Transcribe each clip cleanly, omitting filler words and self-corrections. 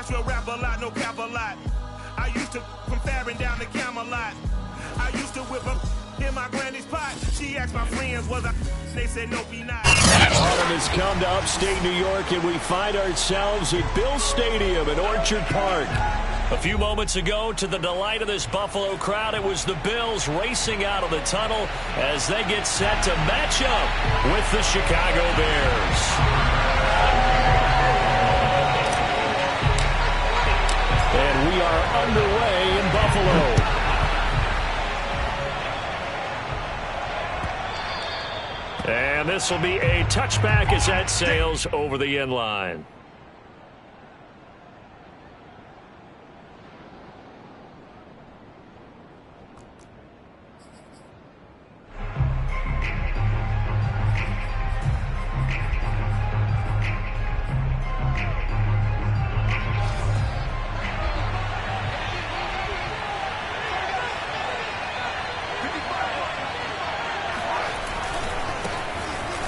Real rap a lot, no cap a lot. I used to from Farron down to Camelot. I used to whip up in my granny's pot. She asked my friends, was I? They said, no, be not. Autumn has come to upstate New York, and we find ourselves at Bill Stadium in Orchard Park. A few moments ago, to the delight of this Buffalo crowd, it was the Bills racing out of the tunnel as they get set to match up with the Chicago Bears. And we are underway in Buffalo. And this will be a touchback as that sails over the end line.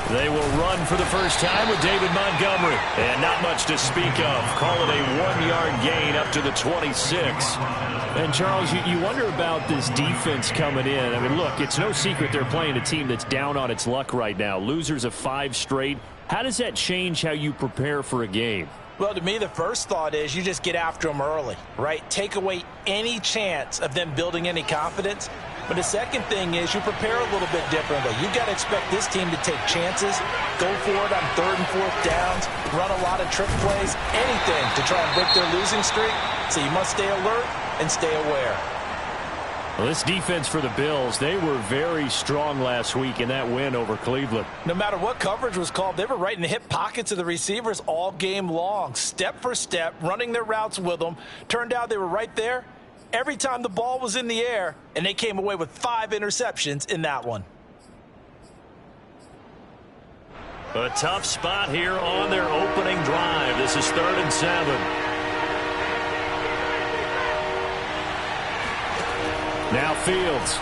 They will run for the first time with David Montgomery. And not much to speak of. Call it a 1-yard gain up to the 26. And, Charles, you wonder about this defense coming in. I mean, look, it's no secret they're playing a team that's down on its luck right now. Losers of 5 straight. How does that change how you prepare for a game? Well, to me, the first thought is you just get after them early, right? Take away any chance of them building any confidence. But the second thing is you prepare a little bit differently. You've got to expect this team to take chances, go for it on 3rd and 4th downs, run a lot of trick plays, anything to try and break their losing streak. So you must stay alert and stay aware. Well, this defense for the Bills, they were very strong last week in that win over Cleveland. No matter what coverage was called, they were right in the hip pockets of the receivers all game long, step for step, running their routes with them. Turned out they were right there every time the ball was in the air, and they came away with 5 interceptions in that one. A tough spot here on their opening drive. This is 3rd and 7. Now Fields.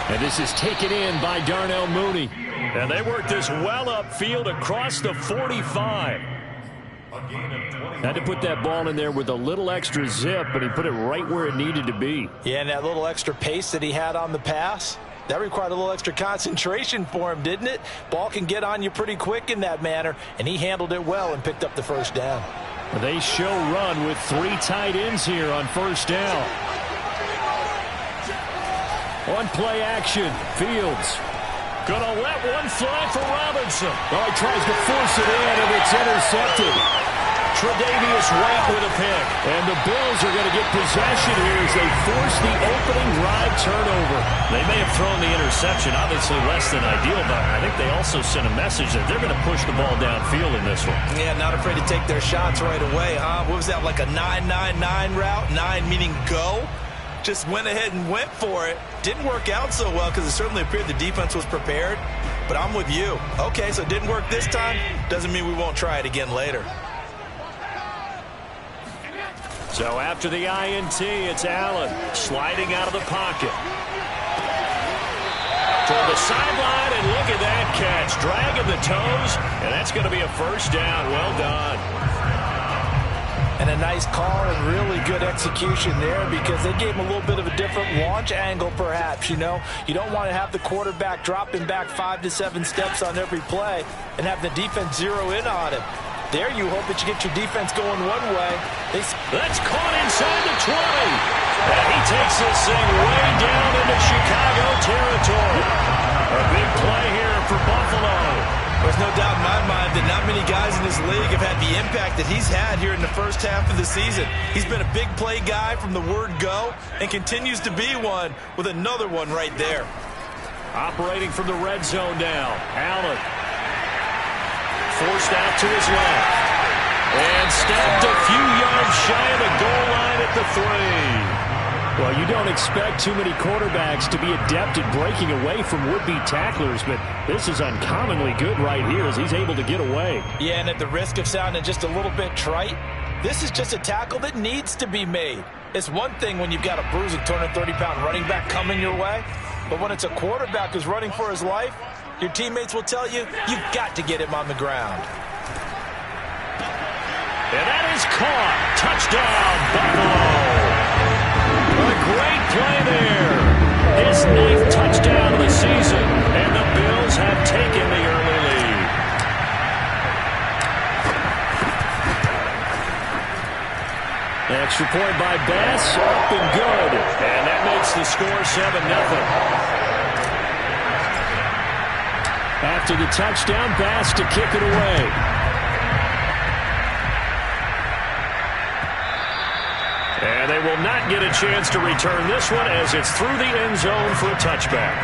And this is taken in by Darnell Mooney. And they work this well upfield across the 45. Had to put that ball in there with a little extra zip, but he put it right where it needed to be. Yeah, and that little extra pace that he had on the pass, that required a little extra concentration for him, didn't it? Ball can get on you pretty quick in that manner, and he handled it well and picked up the first down. They show run with 3 tight ends here on first down. On play action, Fields. Gonna let one fly for Robinson. Oh, he tries to force it in, and it's intercepted. Tre'Davious White with a pick. And the Bills are going to get possession here as they force the opening drive turnover. They may have thrown the interception, obviously less than ideal, but I think they also sent a message that they're going to push the ball downfield in this one. Yeah, not afraid to take their shots right away, huh? What was that, like a 9-9-9 route? 9 meaning go? Just went ahead and went for it. Didn't work out so well because it certainly appeared the defense was prepared. But I'm with you. Okay, so it didn't work this time. Doesn't mean we won't try it again later. So after the INT, it's Allen sliding out of the pocket. Toward the sideline, and look at that catch. Dragging the toes, and that's going to be a first down. Well done. And a nice call and really good execution there because they gave him a little bit of a different launch angle perhaps, you know. You don't want to have the quarterback dropping back 5 to 7 steps on every play and have the defense zero in on him. There you hope that you get your defense going one way. That's caught inside the 20. And he takes this thing way down into Chicago territory. A big play here for Buffalo. There's no doubt in my mind that not many guys in this league have had the impact that he's had here in the first half of the season. He's been a big play guy from the word go and continues to be one with another one right there. Operating from the red zone now. Allen. Forced out to his left. And stepped a few yards shy of the goal line at the 3. Well, you don't expect too many quarterbacks to be adept at breaking away from would-be tacklers, but this is uncommonly good right here as he's able to get away. Yeah, and at the risk of sounding just a little bit trite, this is just a tackle that needs to be made. It's one thing when you've got a bruising 230-pound running back coming your way, but when it's a quarterback who's running for his life, your teammates will tell you, you've got to get him on the ground. And that is caught. Touchdown, Buffalo. A great play there. His 9th touchdown of the season, and the Bills have taken the early lead. Extra point by Bass, up and good. And that makes the score 7-0. After the touchdown, Bass to kick it away. And they will not get a chance to return this one as it's through the end zone for a touchback.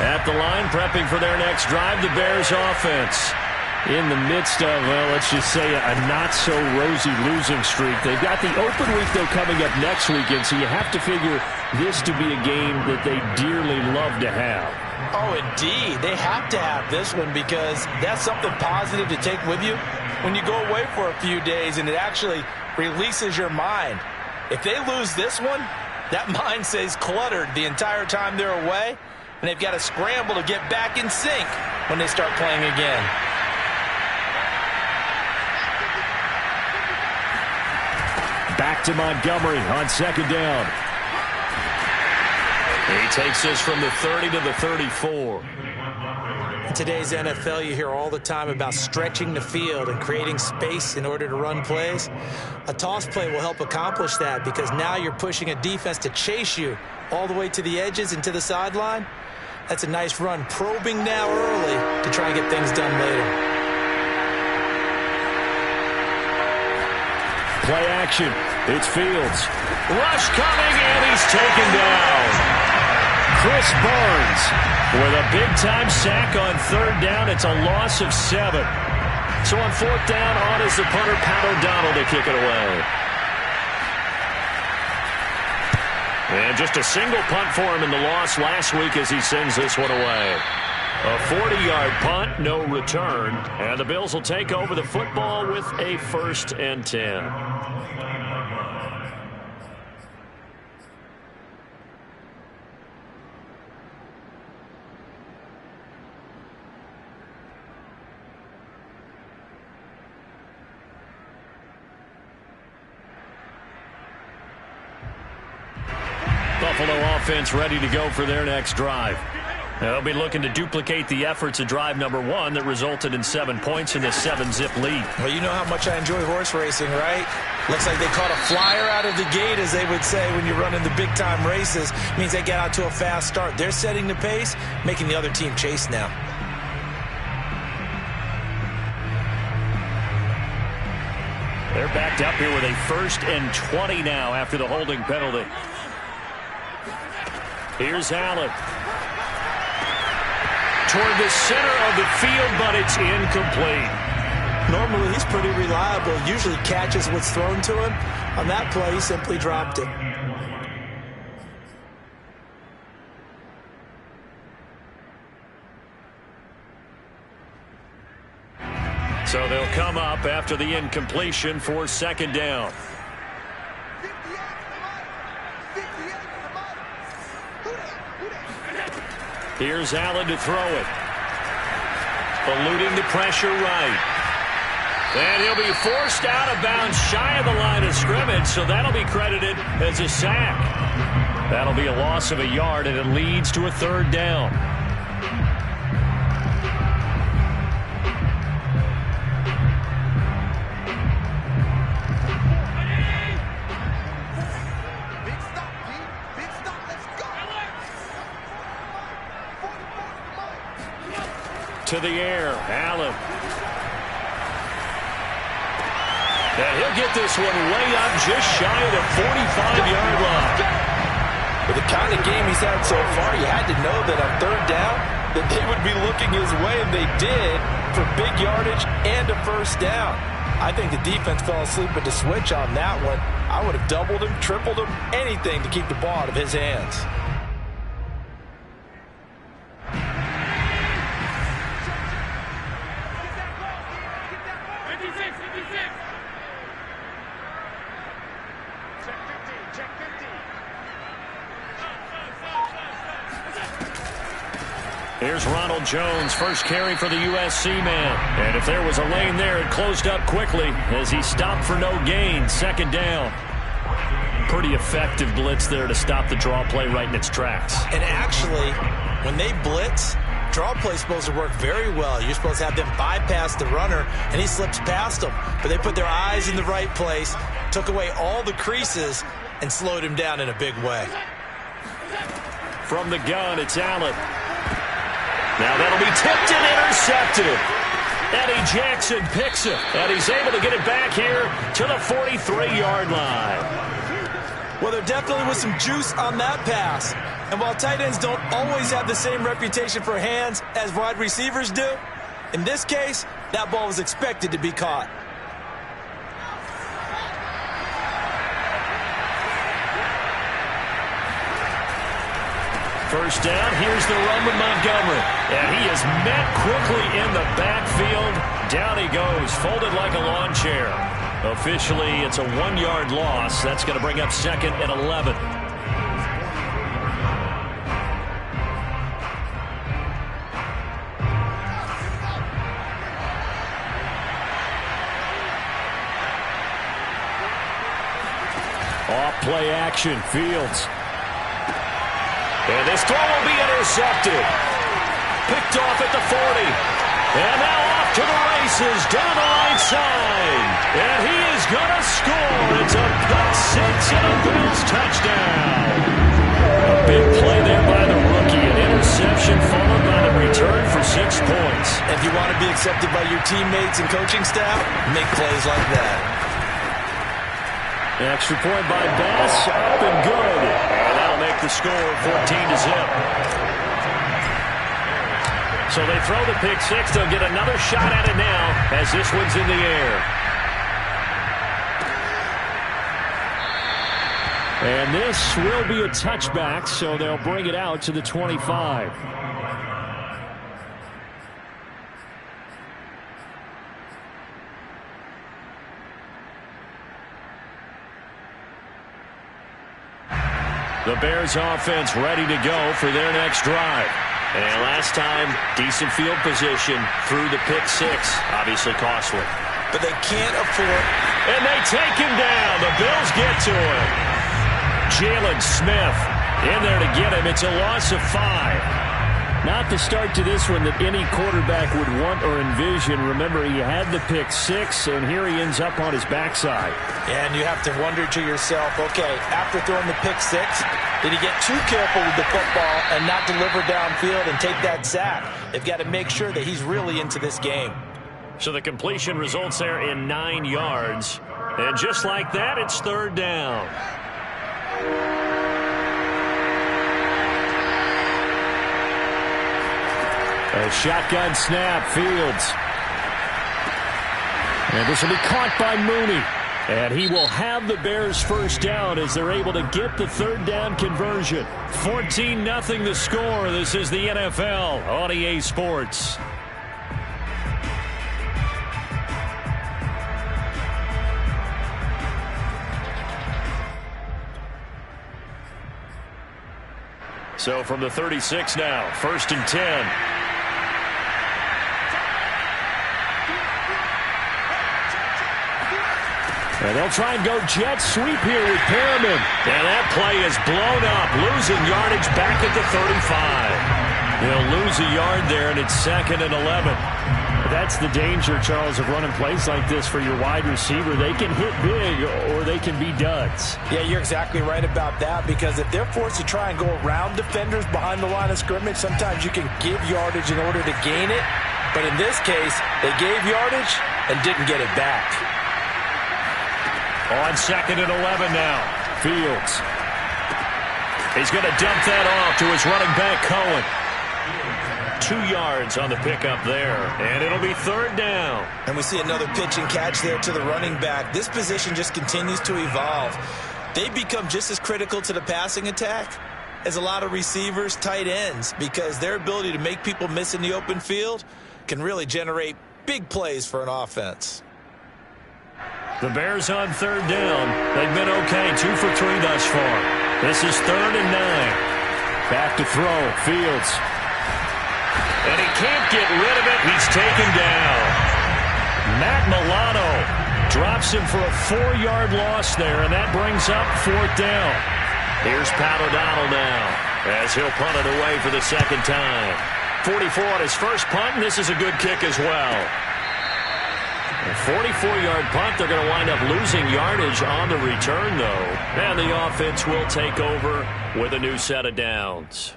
At the line, prepping for their next drive, the Bears offense. In the midst of, well, let's just say a not-so-rosy losing streak. They've got the open week, though, coming up next weekend, so you have to figure this to be a game that they dearly love to have. Oh, indeed. They have to have this one because that's something positive to take with you when you go away for a few days, and it actually releases your mind. If they lose this one, that mind stays cluttered the entire time they're away, and they've got to scramble to get back in sync when they start playing again. Back to Montgomery on second down. He takes this from the 30 to the 34. In today's NFL, you hear all the time about stretching the field and creating space in order to run plays. A toss play will help accomplish that because now you're pushing a defense to chase you all the way to the edges and to the sideline. That's a nice run, probing now early to try and get things done later. Play action. It's Fields. Rush coming, and he's taken down. Chris Barnes with a big-time sack on third down. It's a loss of 7. So on fourth down, on is the punter, Pat O'Donnell, to kick it away. And just a single punt for him in the loss last week as he sends this one away. A 40-yard punt, no return. And the Bills will take over the football with a 1st and 10. Buffalo offense ready to go for their next drive. They'll be looking to duplicate the efforts of drive number 1 that resulted in 7 points in this 7-zip lead. Well, you know how much I enjoy horse racing, right? Looks like they caught a flyer out of the gate, as they would say when you're running the big-time races. It means they get out to a fast start. They're setting the pace, making the other team chase now. They're backed up here with a 1st and 20 now after the holding penalty. Here's Allen. Toward the center of the field, but it's incomplete. Normally, he's pretty reliable. Usually catches what's thrown to him. On that play, he simply dropped it. So they'll come up after the incompletion for 2nd down. Here's Allen to throw it. Eluding the pressure right. And he'll be forced out of bounds shy of the line of scrimmage, so that'll be credited as a sack. That'll be a loss of a yard, and it leads to a 3rd down. To the air, Allen. And he'll get this one way up just shy of the 45-yard line. With the kind of game he's had so far, you had to know that on 3rd down that they would be looking his way, and they did, for big yardage and a 1st down. I think the defense fell asleep at the switch on that one. I would have doubled him, tripled him, anything to keep the ball out of his hands. Here's Ronald Jones, first carry for the USC man. And if there was a lane there, it closed up quickly as he stopped for no gain. Second down. Pretty effective blitz there to stop the draw play right in its tracks. And actually, when they blitz, draw play is supposed to work very well. You're supposed to have them bypass the runner, and he slips past them. But they put their eyes in the right place, took away all the creases, and slowed him down in a big way. From the gun, it's Allen. Now that'll be tipped and intercepted. Eddie Jackson picks it, and he's able to get it back here to the 43-yard line. Well, there definitely was some juice on that pass. And while tight ends don't always have the same reputation for hands as wide receivers do, in this case, that ball was expected to be caught. First down, here's the run with Montgomery. And he is met quickly in the backfield. Down he goes, folded like a lawn chair. Officially, it's a 1-yard loss. That's going to bring up second and 11. Off play action, Fields. And this throw will be intercepted. Picked off at the 40. And now off to the races down the right side. And he is going to score. It's a pick six and a Bills touchdown. A big play there by the rookie. An interception followed by the return for 6 points. If you want to be accepted by your teammates and coaching staff, make plays like that. Extra point by Bass. Up and good. And that'll make the score 14-0. So they throw the pick six. They'll get another shot at it now as this one's in the air. And this will be a touchback, so they'll bring it out to the 25. The Bears offense ready to go for their next drive. And last time, decent field position through the pick six. Obviously costly. But they can't afford. And they take him down. The Bills get to him. Jalen Smith in there to get him. It's a loss of 5. Not the start to this one that any quarterback would want or envision. Remember, he had the pick six, and here he ends up on his backside. And you have to wonder to yourself, okay, after throwing the pick six, did he get too careful with the football and not deliver downfield and take that sack? They've got to make sure that he's really into this game. So the completion results there in 9 yards. And just like that, it's third down. A shotgun snap, Fields. And this will be caught by Mooney. And he will have the Bears first down as they're able to get the third down conversion. 14-0 the score. This is the NFL on EA Sports. So from the 36 now, 1st and 10. And they'll try and go jet sweep here with Perriman. And that play is blown up, losing yardage back at the 35. They'll lose a yard there, and it's 2nd and 11. That's the danger, Charles, of running plays like this for your wide receiver. They can hit big, or they can be duds. Yeah, you're exactly right about that, because if they're forced to try and go around defenders behind the line of scrimmage, sometimes you can give yardage in order to gain it. But in this case, they gave yardage and didn't get it back. On 2nd and 11 now. Fields. He's going to dump that off to his running back, Cohen. 2 yards on the pickup there. And it'll be third down. And we see another pitch and catch there to the running back. This position just continues to evolve. They become just as critical to the passing attack as a lot of receivers, tight ends, because their ability to make people miss in the open field can really generate big plays for an offense. The Bears on third down. They've been okay, 2 for 3 thus far. This is 3rd and 9. Back to throw, Fields. And he can't get rid of it. He's taken down. Matt Milano drops him for a 4-yard loss there, and that brings up 4th down. Here's Pat O'Donnell now as he'll punt it away for the second time. 44 on his first punt, and this is a good kick as well. A 44-yard punt. They're going to wind up losing yardage on the return, though. And the offense will take over with a new set of downs.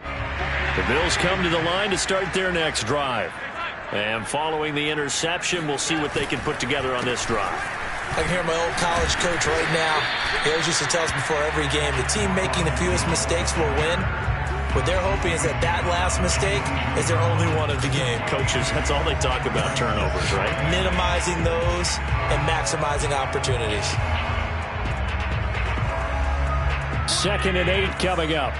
The Bills come to the line to start their next drive. And following the interception, we'll see what they can put together on this drive. I can hear my old college coach right now. He always used to tell us before every game, the team making the fewest mistakes will win. What they're hoping is that last mistake is their only one of the game. Coaches, that's all they talk about, turnovers, right? Minimizing those and maximizing opportunities. 2nd and 8 coming up.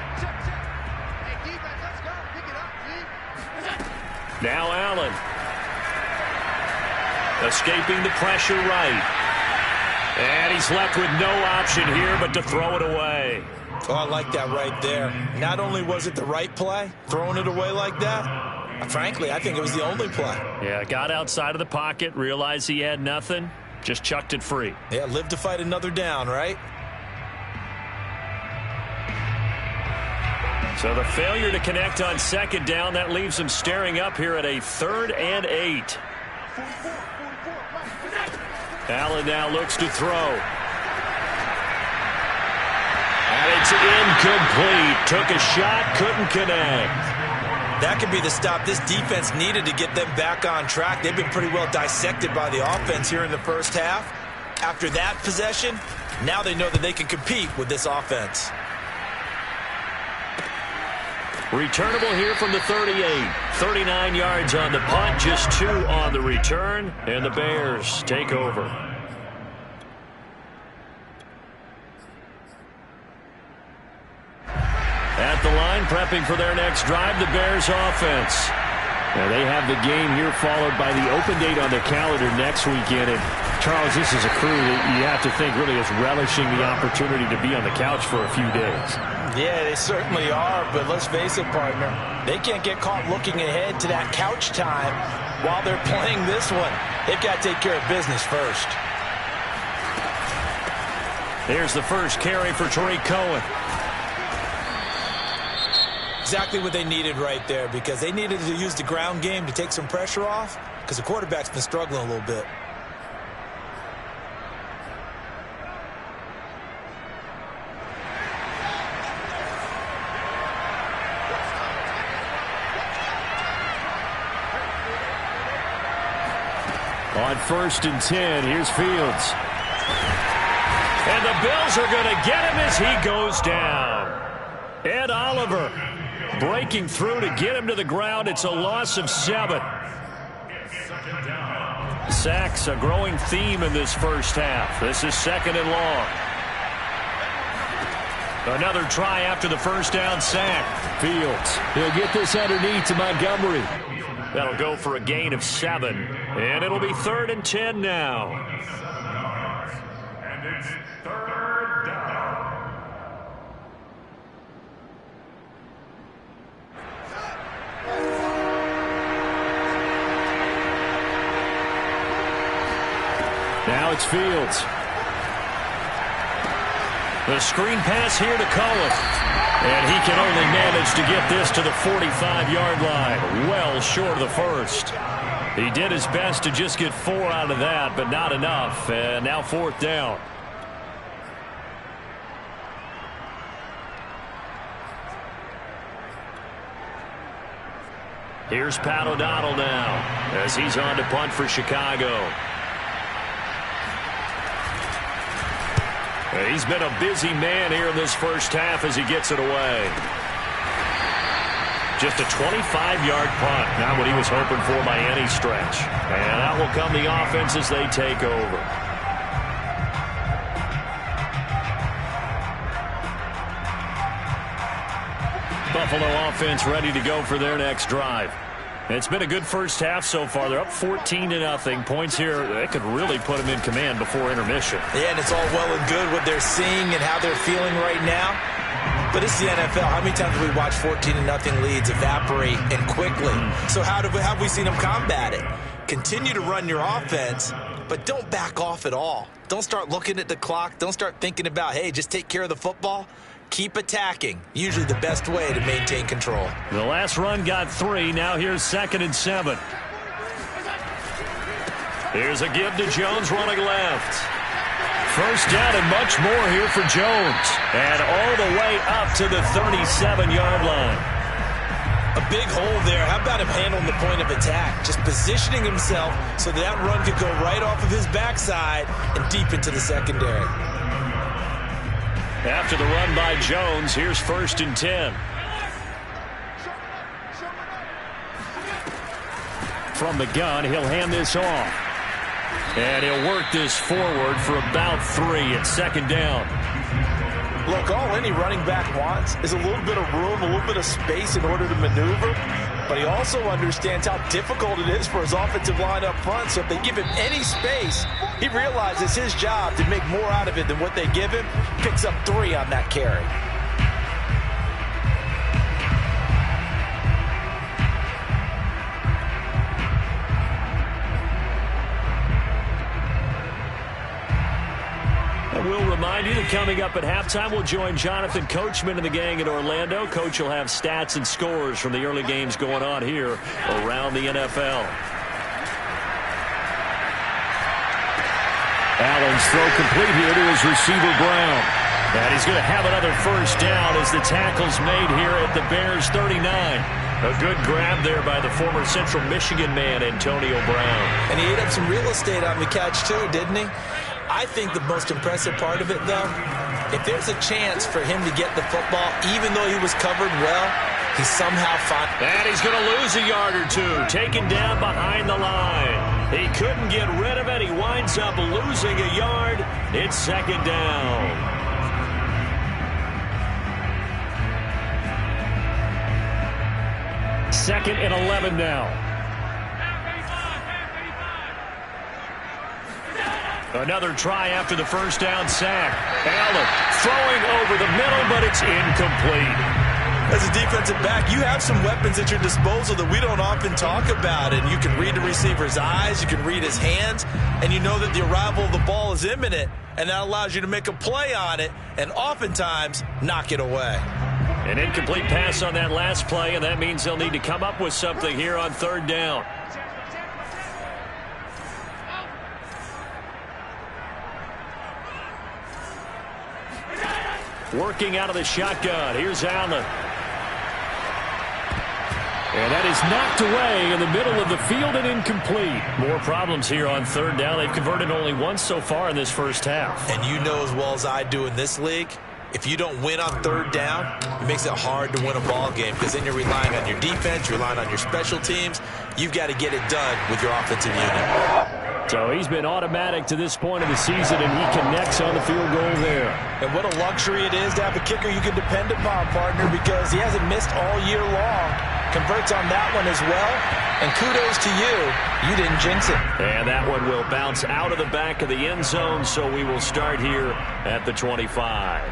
Now Allen. Escaping the pressure right. And he's left with no option here but to throw it away. Oh, I like that right there. Not only was it the right play, throwing it away like that, frankly, I think it was the only play. Yeah, got outside of the pocket, realized he had nothing, just chucked it free. Yeah, live to fight another down, right? So the failure to connect on 2nd down, that leaves him staring up here at a 3rd and 8. Allen now looks to throw. And it's incomplete. Took a shot, couldn't connect. That could be the stop this defense needed to get them back on track. They've been pretty well dissected by the offense here in the first half. After that possession, now they know that they can compete with this offense. Returnable here from the 38. 39 yards on the punt, just 2 on the return, and the Bears take over. At the line, prepping for their next drive, the Bears offense. Now they have the game here followed by the open date on their calendar next weekend. And Charles, this is a crew that you have to think really is relishing the opportunity to be on the couch for a few days. Yeah, they certainly are, but let's face it, partner. They can't get caught looking ahead to that couch time while they're playing this one. They've got to take care of business first. Here's the first carry for Tariq Cohen. Exactly what they needed right there, because they needed to use the ground game to take some pressure off, because the quarterback's been struggling a little bit. On 1st and 10, here's Fields. And the Bills are going to get him as he goes down. Ed Oliver breaking through to get him to the ground. It's a loss of 7. Sacks, a growing theme in this first half. This is 2nd and long. Another try after the first down sack. Fields, he'll get this underneath to Montgomery. That'll go for a gain of 7. And it'll be 3rd and 10 now. And it's 3rd down. Now it's Fields. The screen pass here to Cohen. And he can only manage to get this to the 45-yard line. Well short of the first. He did his best to just get 4 out of that, but not enough. And now 4th down. Here's Pat O'Donnell now as he's on to punt for Chicago. He's been a busy man here in this first half as he gets it away. Just a 25-yard punt, not what he was hoping for by any stretch. And out will come the offense as they take over. Buffalo offense ready to go for their next drive. It's been a good first half so far. They're up 14-0. Points here, that could really put them in command before intermission. Yeah, and it's all well and good what they're seeing and how they're feeling right now. But it's the NFL. How many times have we watched 14-0 leads evaporate and quickly? So how have we seen them combat it? Continue to run your offense, but don't back off at all. Don't start looking at the clock. Don't start thinking about, hey, just take care of the football. Keep attacking. Usually the best way to maintain control. The last run got 3. Now here's 2nd and 7. Here's a give to Jones running left. First down and much more here for Jones. And all the way up to the 37-yard line. A big hole there. How about him handling the point of attack? Just positioning himself so that run could go right off of his backside and deep into the secondary. After the run by Jones, here's 1st and 10. From the gun, he'll hand this off. And he'll work this forward for about 3 at 2nd down. Look, all any running back wants is a little bit of room, a little bit of space in order to maneuver. But he also understands how difficult it is for his offensive line up front. So if they give him any space, he realizes his job to make more out of it than what they give him. Picks up 3 on that carry. We'll remind you that coming up at halftime, we'll join Jonathan Coachman and the gang in Orlando. Coach will have stats and scores from the early games going on here around the NFL. Allen's throw complete here to his receiver, Brown. And he's going to have another first down as the tackle's made here at the Bears 39. A good grab there by the former Central Michigan man, Antonio Brown. And he ate up some real estate on the catch, too, didn't he? I think the most impressive part of it, though, if there's a chance for him to get the football, even though he was covered well, he somehow finds. And he's going to lose a yard or 2, taken down behind the line. He couldn't get rid of it. He winds up losing a yard. It's 2nd down. Second and 11 now. Another try after the first down sack. Allen throwing over the middle, but it's incomplete. As a defensive back, you have some weapons at your disposal that we don't often talk about. And you can read the receiver's eyes, you can read his hands, and you know that the arrival of the ball is imminent. And that allows you to make a play on it and oftentimes knock it away. An incomplete pass on that last play, and that means they'll need to come up with something here on 3rd down. Working out of the shotgun. Here's Allen. And that is knocked away in the middle of the field and incomplete. More problems here on 3rd down. They've converted only once so far in this first half. And you know as well as I do in this league, if you don't win on 3rd down, it makes it hard to win a ball game because then you're relying on your defense, you're relying on your special teams. You've got to get it done with your offensive unit. So he's been automatic to this point of the season, and he connects on the field goal there. And what a luxury it is to have a kicker you can depend upon, partner, because he hasn't missed all year long. Converts on that one as well. And kudos to you. You didn't jinx it. And that one will bounce out of the back of the end zone, so we will start here at the 25.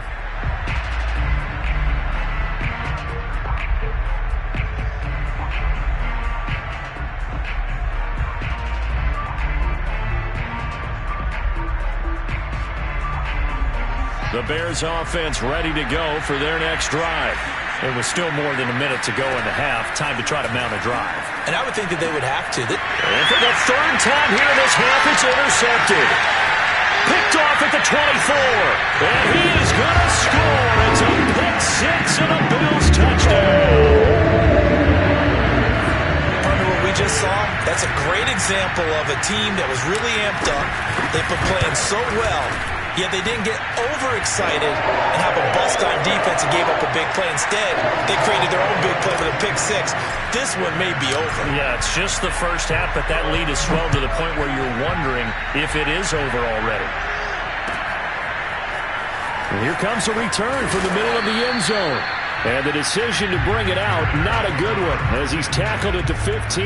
The Bears offense ready to go for their next drive. It was still more than a minute to go in the half. Time to try to mount a drive. And I would think that they would have to. And for the 3rd time here in this half, it's intercepted. Picked off at the 24. And he is going to score. It's a pick 6 and a Bills touchdown. Partner, what we just saw, that's a great example of a team that was really amped up. They've been playing so well. Yet they didn't get overexcited and have a bust on defense and gave up a big play. Instead, they created their own big play with a pick 6. This one may be over. Yeah, it's just the first half, but that lead has swelled to the point where you're wondering if it is over already. And here comes a return from the middle of the end zone. And the decision to bring it out, not a good one, as he's tackled it to 15.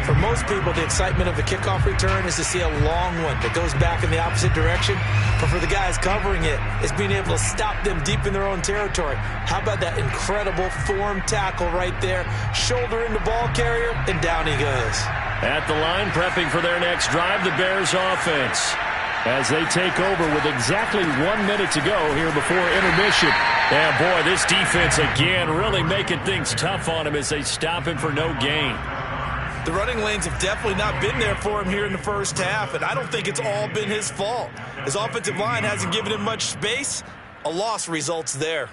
For most people, the excitement of the kickoff return is to see a long one that goes back in the opposite direction. But for the guys covering it, it's being able to stop them deep in their own territory. How about that incredible form tackle right there? Shoulder in the ball carrier, and down he goes. At the line, prepping for their next drive, the Bears offense. As they take over with exactly 1 minute to go here before intermission. And boy, this defense again really making things tough on him as they stop him for no gain. The running lanes have definitely not been there for him here in the first half, and I don't think it's all been his fault. His offensive line hasn't given him much space. A loss results there.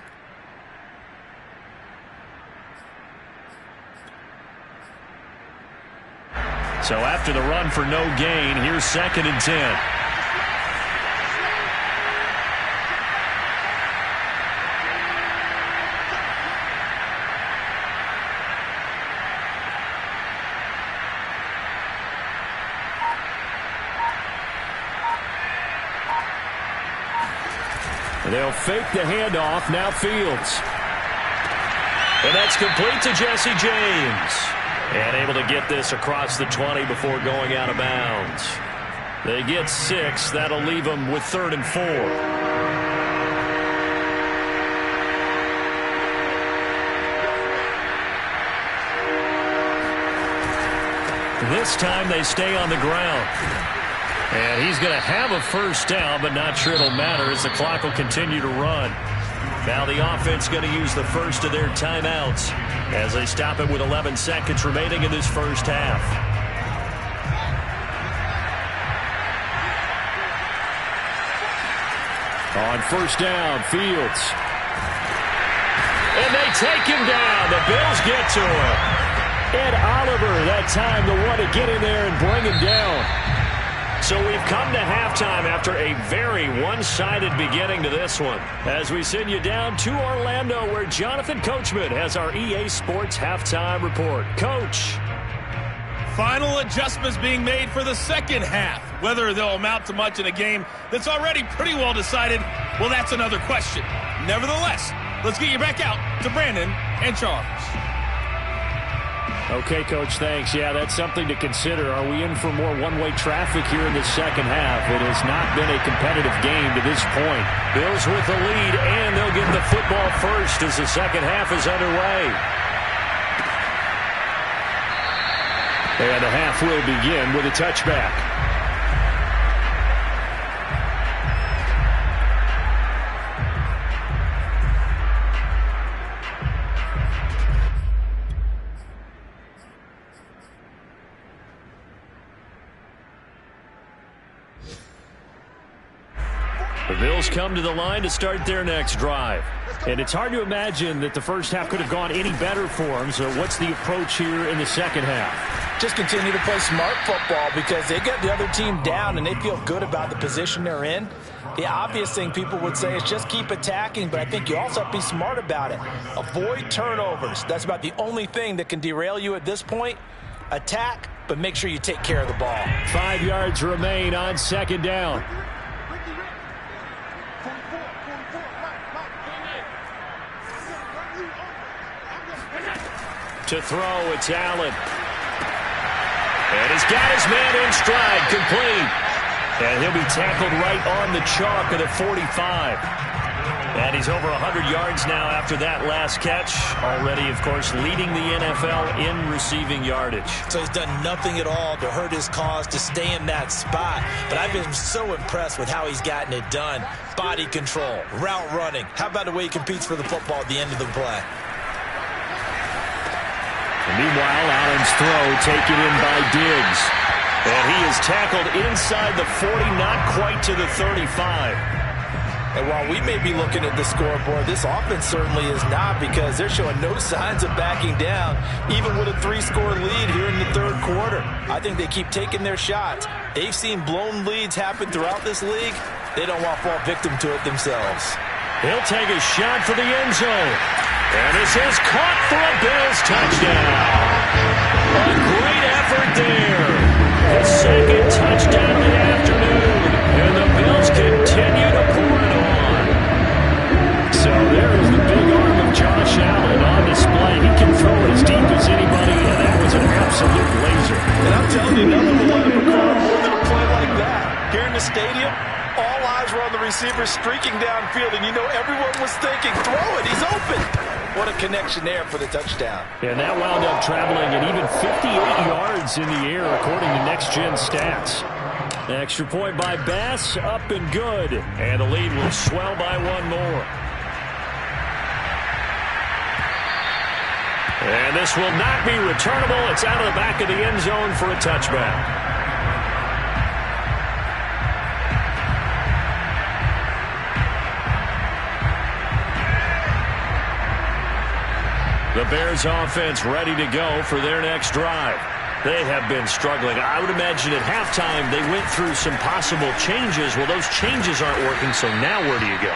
So after the run for no gain, here's 2nd and 10. They'll fake the handoff. Now Fields. And that's complete to Jesse James. And able to get this across the 20 before going out of bounds. They get 6. That'll leave them with 3rd and 4. This time they stay on the ground. And he's going to have a first down, but not sure it'll matter as the clock will continue to run. Now the offense going to use the first of their timeouts as they stop it with 11 seconds remaining in this first half. On first down, Fields. And they take him down. The Bills get to him. Ed Oliver, that time the one to get in there and bring him down. So we've come to halftime after a very one-sided beginning to this one. As we send you down to Orlando, where Jonathan Coachman has our EA Sports halftime report. Coach. Final adjustments being made for the second half. Whether they'll amount to much in a game that's already pretty well decided, well, that's another question. Nevertheless, let's get you back out to Brandon and Charles. Okay, Coach, thanks. Yeah, that's something to consider. Are we in for more one-way traffic here in the second half? It has not been a competitive game to this point. Bills with the lead, and they'll get the football first as the second half is underway. And the half will begin with a touchback. The Bills come to the line to start their next drive. And it's hard to imagine that the first half could have gone any better for them. So what's the approach here in the second half? Just continue to play smart football because they get the other team down and they feel good about the position they're in. The obvious thing people would say is just keep attacking, but I think you also have to be smart about it. Avoid turnovers. That's about the only thing that can derail you at this point. Attack, but make sure you take care of the ball. 5 yards remain on second down. To throw, it's Allen. And he's got his man in stride, complete. And he'll be tackled right on the chalk of the 45. And he's over 100 yards now after that last catch. Already, of course, leading the NFL in receiving yardage. So he's done nothing at all to hurt his cause, to stay in that spot. But I've been so impressed with how he's gotten it done. Body control, route running. How about the way he competes for the football at the end of the play? Meanwhile, Allen's throw taken in by Diggs. And he is tackled inside the 40, not quite to the 35. And while we may be looking at the scoreboard, this offense certainly is not, because they're showing no signs of backing down, even with a 3-score lead here in the third quarter. I think they keep taking their shots. They've seen blown leads happen throughout this league. They don't want to fall victim to it themselves. He'll take a shot for the end zone. And this is caught for a Bills touchdown. A great effort there. The second touchdown of the afternoon. And the Bills continue to pour it on. So there is the big arm of Josh stadium, all eyes were on the receiver streaking downfield, and you know everyone was thinking, throw it, he's open. What a connection there for the touchdown. And that wound up traveling at even 58 yards in the air, according to Next Gen Stats. Extra point by Bass, up and good. And the lead will swell by one more. And this will not be returnable. It's out of the back of the end zone for a touchback. The Bears offense ready to go for their next drive. They have been struggling. I would imagine at halftime they went through some possible changes. Well, those changes aren't working, so now where do you go?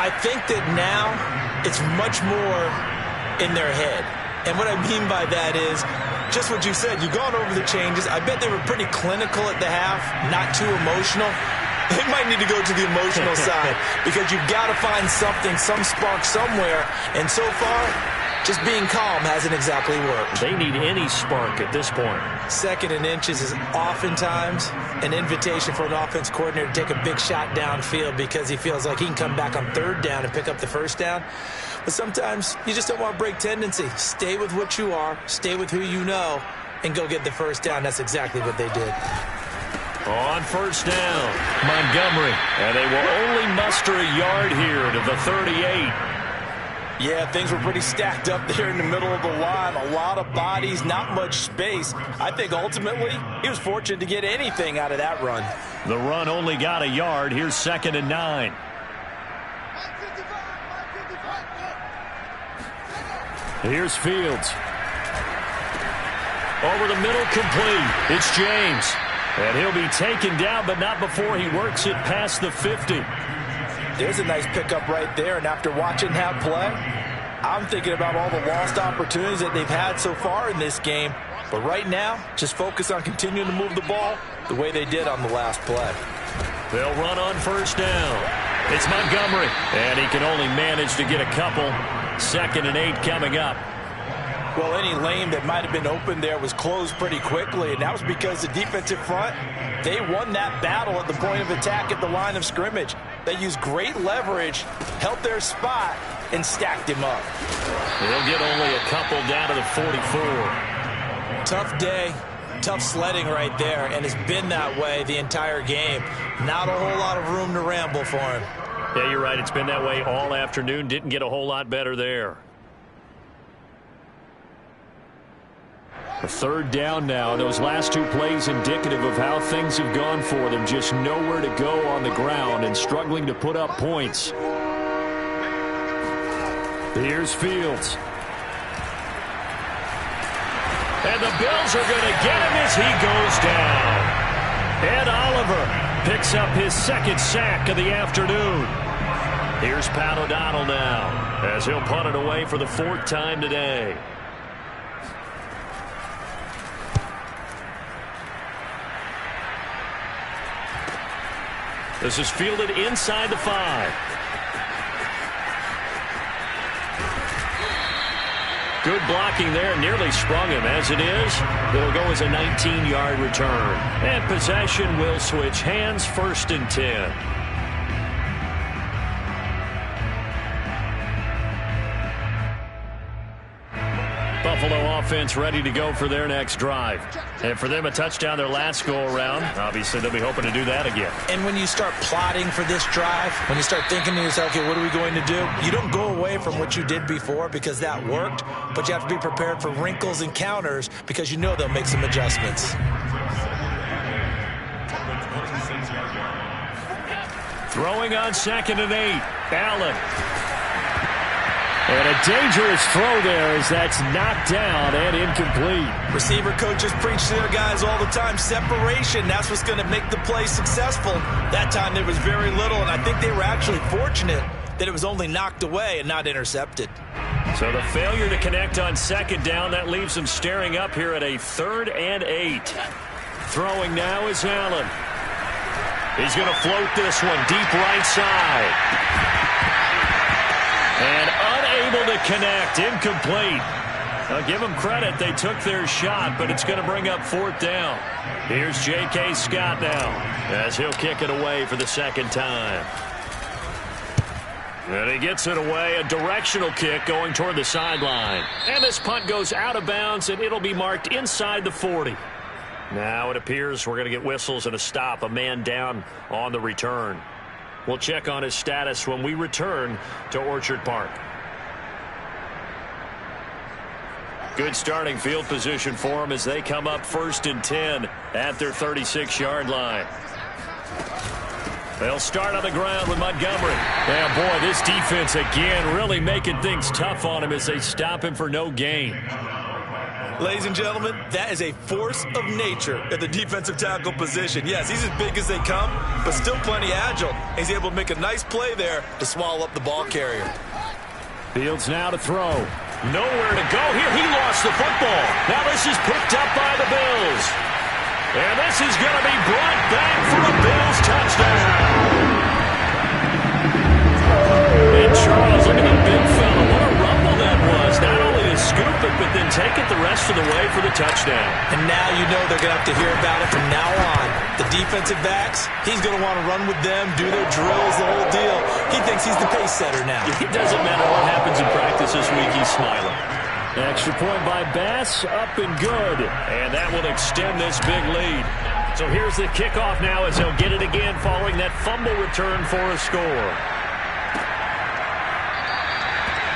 I think that now it's much more in their head. And what I mean by that is just what you said. You've gone over the changes. I bet they were pretty clinical at the half, not too emotional. They might need to go to the emotional side because you've got to find something, some spark somewhere. And so far, just being calm hasn't exactly worked. They need any spark at this point. Second and inches is oftentimes an invitation for an offense coordinator to take a big shot downfield because he feels like he can come back on third down and pick up the first down. But sometimes you just don't want to break tendency. Stay with what you are, stay with who you know, and go get the first down. That's exactly what they did. On first down, Montgomery. And they will only muster a yard here to the 38. Yeah, things were pretty stacked up there in the middle of the line. A lot of bodies, not much space. I think ultimately he was fortunate to get anything out of that run. The run only got a yard. Here's 2nd and 9. Here's Fields. Over the middle, complete. It's James. And he'll be taken down, but not before he works it past the 50. There's a nice pickup right there, and after watching that play, I'm thinking about all the lost opportunities that they've had so far in this game. But right now, just focus on continuing to move the ball the way they did on the last play. They'll run on first down. It's Montgomery, and he can only manage to get a couple. 2nd and 8 coming up. Well, any lane that might have been open there was closed pretty quickly, and that was because the defensive front, they won that battle at the point of attack at the line of scrimmage. They used great leverage, held their spot, and stacked him up. They'll get only a couple down to the 44. Tough day, tough sledding right there, and it's been that way the entire game. Not a whole lot of room to ramble for him. Yeah, you're right. It's been that way all afternoon. Didn't get a whole lot better there. A 3rd down now. Those last 2 plays indicative of how things have gone for them. Just nowhere to go on the ground and struggling to put up points. Here's Fields. And the Bills are going to get him as he goes down. Ed Oliver picks up his 2nd sack of the afternoon. Here's Pat O'Donnell now as he'll punt it away for the 4th time today. This is fielded inside the 5. Good blocking there. Nearly sprung him. As it is, it'll go as a 19-yard return. And possession will switch hands. 1st and 10. Buffalo offense ready to go for their next drive. And for them, a touchdown their last go-around. Obviously, they'll be hoping to do that again. And when you start plotting for this drive, when you start thinking to yourself, okay, what are we going to do? You don't go away from what you did before because that worked, but you have to be prepared for wrinkles and counters because you know they'll make some adjustments. Throwing on 2nd and 8. Allen. And a dangerous throw there as that's knocked down and incomplete. Receiver coaches preach to their guys all the time. Separation, that's what's going to make the play successful. That time there was very little, and I think they were actually fortunate that it was only knocked away and not intercepted. So the failure to connect on 2nd down, that leaves them staring up here at a 3rd and 8. Throwing now is Allen. He's going to float this one deep right side. And unable to connect, incomplete. I'll give them credit. They took their shot, but it's going to bring up 4th down. Here's J.K. Scott now as he'll kick it away for the second time. And he gets it away, a directional kick going toward the sideline. And this punt goes out of bounds, and it'll be marked inside the 40. Now it appears we're going to get whistles and a stop, a man down on the return. We'll check on his status when we return to Orchard Park. Good starting field position for them as they come up 1st and 10 at their 36-yard line. They'll start on the ground with Montgomery. Yeah, boy, this defense again really making things tough on him as they stop him for no gain. Ladies and gentlemen, that is a force of nature at the defensive tackle position. Yes, he's as big as they come, but still plenty agile. He's able to make a nice play there to swallow up the ball carrier. Fields now to throw. Nowhere to go here. He lost the football. Now this is picked up by the Bills. And this is going to be brought back for a Bills touchdown. And Charles, look at the big fella. What a rumble that was. Not only to scoop it, but then take it the rest of the way for the touchdown. And now you know they're going to have to hear about it from now on. The defensive backs, he's going to want to run with them, do their drills, the whole deal. He thinks he's the pace setter now. It doesn't matter what happens in practice this week. He's smiling. Extra point by Bass, up and good. And that will extend this big lead. So here's the kickoff now as they'll get it again following that fumble return for a score.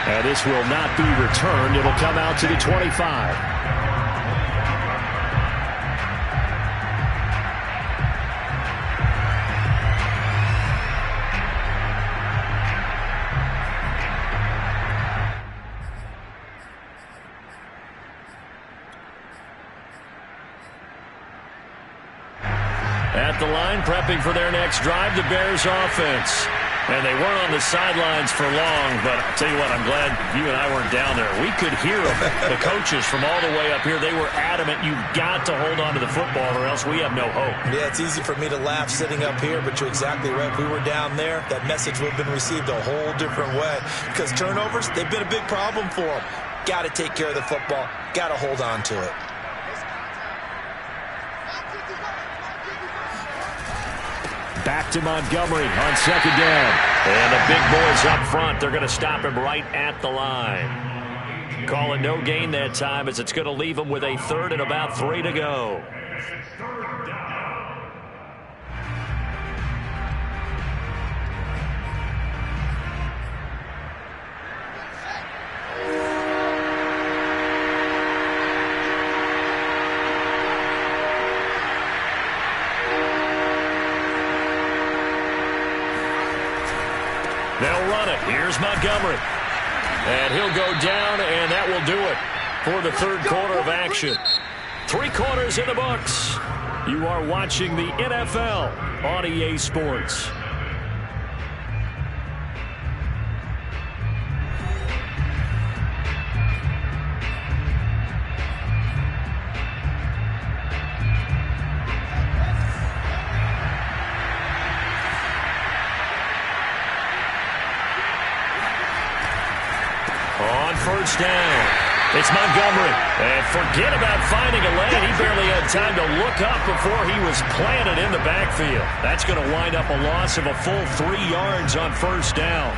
And this will not be returned. It'll come out to the 25. At the line, prepping for their next drive, the Bears offense. And they weren't on the sidelines for long, but I'll tell you what, I'm glad you and I weren't down there. We could hear the coaches from all the way up here. They were adamant, you've got to hold on to the football or else we have no hope. Yeah, it's easy for me to laugh sitting up here, but you're exactly right. If we were down there, that message would have been received a whole different way. Because turnovers, they've been a big problem for them. Got to take care of the football. Got to hold on to it. Back to Montgomery on 2nd down. And the big boys up front, they're going to stop him right at the line. Call it no gain that time as it's going to leave him with a 3rd and about 3 to go. They'll run it. Here's Montgomery. And he'll go down, and that will do it for the 3rd quarter of action. 3 quarters in the books. You are watching the NFL on EA Sports. On 1st down, it's Montgomery. And forget about finding a lane. He barely had time to look up before he was planted in the backfield. That's going to wind up a loss of a full 3 yards on 1st down.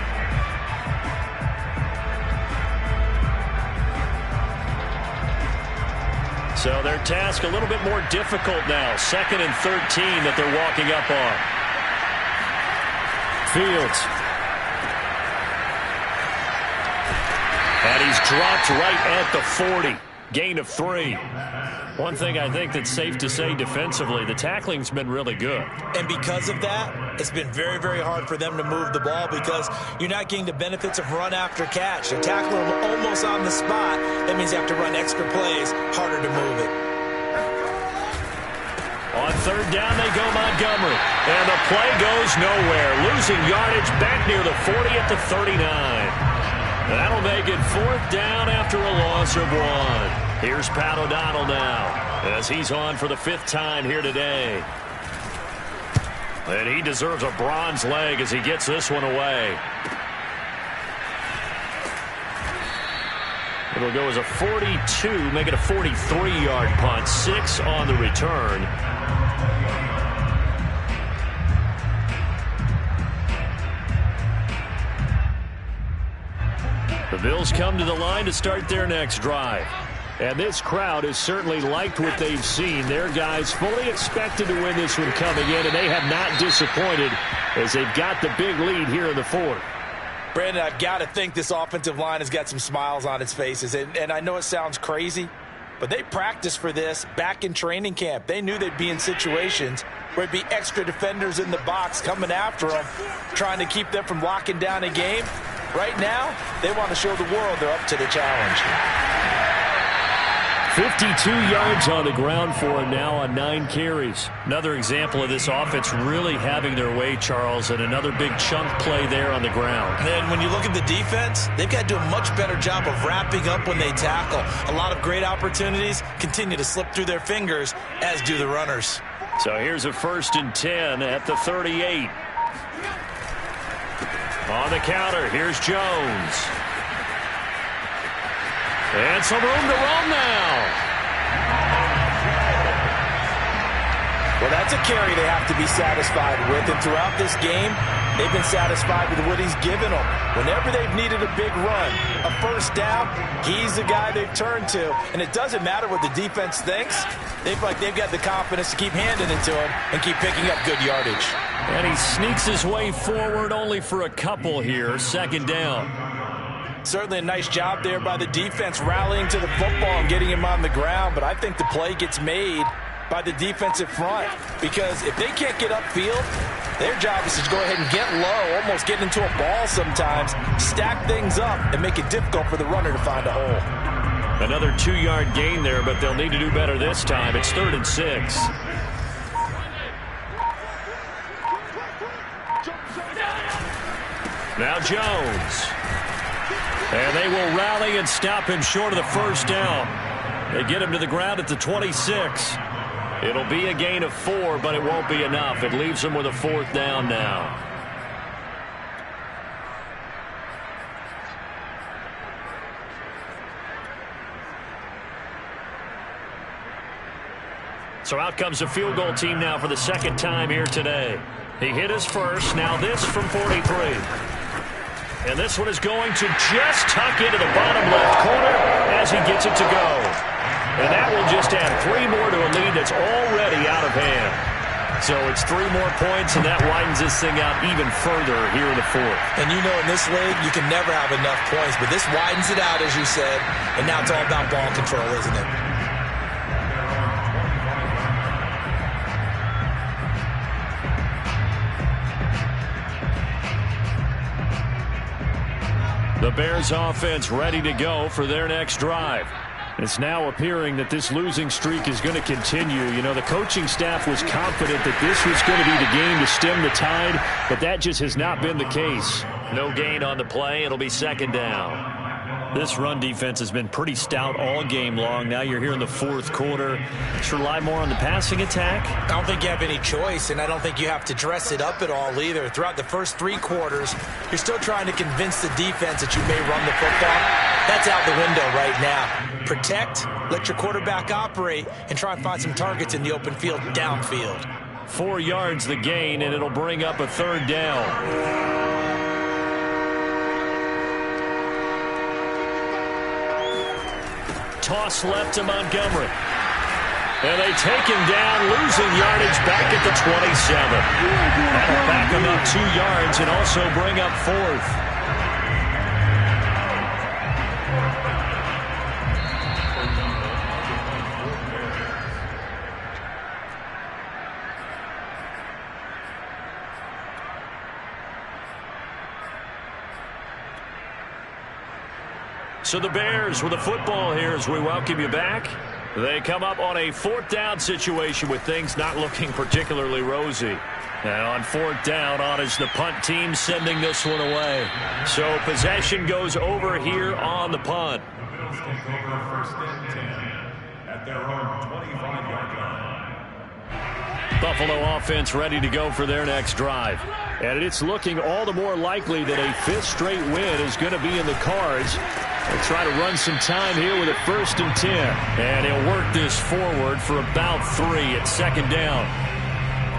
So their task a little bit more difficult now. 2nd and 13 that they're walking up on. Fields. And he's dropped right at the 40. Gain of 3. One thing I think that's safe to say defensively, the tackling's been really good. And because of that, it's been very, very hard for them to move the ball because you're not getting the benefits of run after catch. They're tackling them almost on the spot. That means you have to run extra plays, harder to move it. On 3rd down, they go Montgomery. And the play goes nowhere. Losing yardage back near the 40 at the 39. That'll make it 4th down after a loss of 1. Here's Pat O'Donnell now as he's on for the 5th time here today. And he deserves a bronze leg as he gets this one away. It'll go as a 42, make it a 43-yard punt. 6 on the return. The Bills come to the line to start their next drive. And this crowd has certainly liked what they've seen. Their guys fully expected to win this one coming in, and they have not disappointed as they've got the big lead here in the fourth. Brandon, I've got to think this offensive line has got some smiles on its faces. And I know it sounds crazy, but they practiced for this back in training camp. They knew they'd be in situations where it'd be extra defenders in the box coming after them, trying to keep them from locking down a game. Right now, they want to show the world they're up to the challenge. 52 yards on the ground for him now on 9 carries. Another example of this offense really having their way, Charles, and another big chunk play there on the ground. And then when you look at the defense, they've got to do a much better job of wrapping up when they tackle. A lot of great opportunities continue to slip through their fingers, as do the runners. So here's a 1st and 10 at the 38. On the counter, here's Jones. And some room to run now. Well, that's a carry they have to be satisfied with. And throughout this game, they've been satisfied with what he's given them. Whenever they've needed a big run, a first down, he's the guy they've turned to. And it doesn't matter what the defense thinks. They've got the confidence to keep handing it to him and keep picking up good yardage. And he sneaks his way forward only for a couple here. 2nd down. Certainly a nice job there by the defense rallying to the football and getting him on the ground. But I think the play gets made by the defensive front, because if they can't get upfield, their job is to go ahead and get low, almost get into a ball sometimes, stack things up, and make it difficult for the runner to find a hole. Another 2-yard gain there, but they'll need to do better this time. It's 3rd and 6. Now Jones. And they will rally and stop him short of the first down. They get him to the ground at the 26. It'll be a gain of 4, but it won't be enough. It leaves them with a 4th down now. So out comes the field goal team now for the 2nd time here today. He hit his first. Now this from 43. And this one is going to just tuck into the bottom left corner as he gets it to go. And that will just add 3 more to a lead that's already out of hand. So it's 3 more points, and that widens this thing out even further here in the 4th. And you know, in this league, you can never have enough points, but this widens it out, as you said, and now it's all about ball control, isn't it? The Bears offense ready to go for their next drive. It's now appearing that this losing streak is going to continue. You know, the coaching staff was confident that this was going to be the game to stem the tide, but that just has not been the case. No gain on the play. It'll be 2nd down. This run defense has been pretty stout all game long. Now you're here in the 4th quarter. Just rely more on the passing attack. I don't think you have any choice, and I don't think you have to dress it up at all either. Throughout the first 3 quarters, you're still trying to convince the defense that you may run the football. That's out the window right now. Protect, let your quarterback operate, and try and find some targets in the open field downfield. 4 yards the gain, and it'll bring up a 3rd down. Toss left to Montgomery. And they take him down, losing yardage back at the 27. That'll back him up 2 yards and also bring up 4th. So the Bears with the football here as we welcome you back. They come up on a 4th down situation with things not looking particularly rosy. And on 4th down, on is the punt team sending this one away. So possession goes over here on the punt. Bills take over 1st and 10 at their own 25-yard line. Buffalo offense ready to go for their next drive. And it's looking all the more likely that a 5th straight win is going to be in the cards They'll try to run some time here with a 1st and 10. And he'll work this forward for about 3 at 2nd down.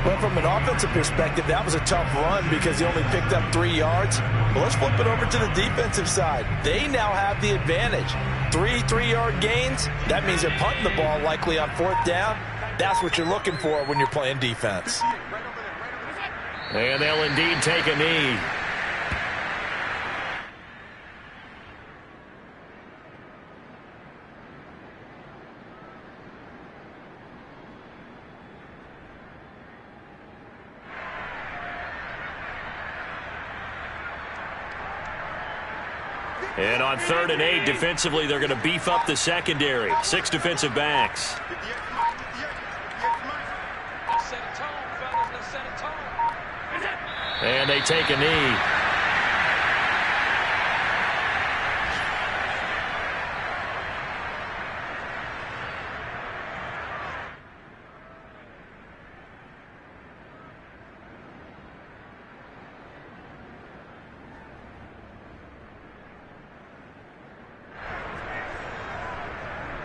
Well, from an offensive perspective, that was a tough run because he only picked up 3 yards. But let's flip it over to the defensive side. They now have the advantage. 3 3-yard gains, that means they're punting the ball likely on 4th down. That's what you're looking for when you're playing defense. And they'll indeed take a knee. And on 3rd and 8, defensively, they're going to beef up the secondary. 6 defensive backs. And they take a knee.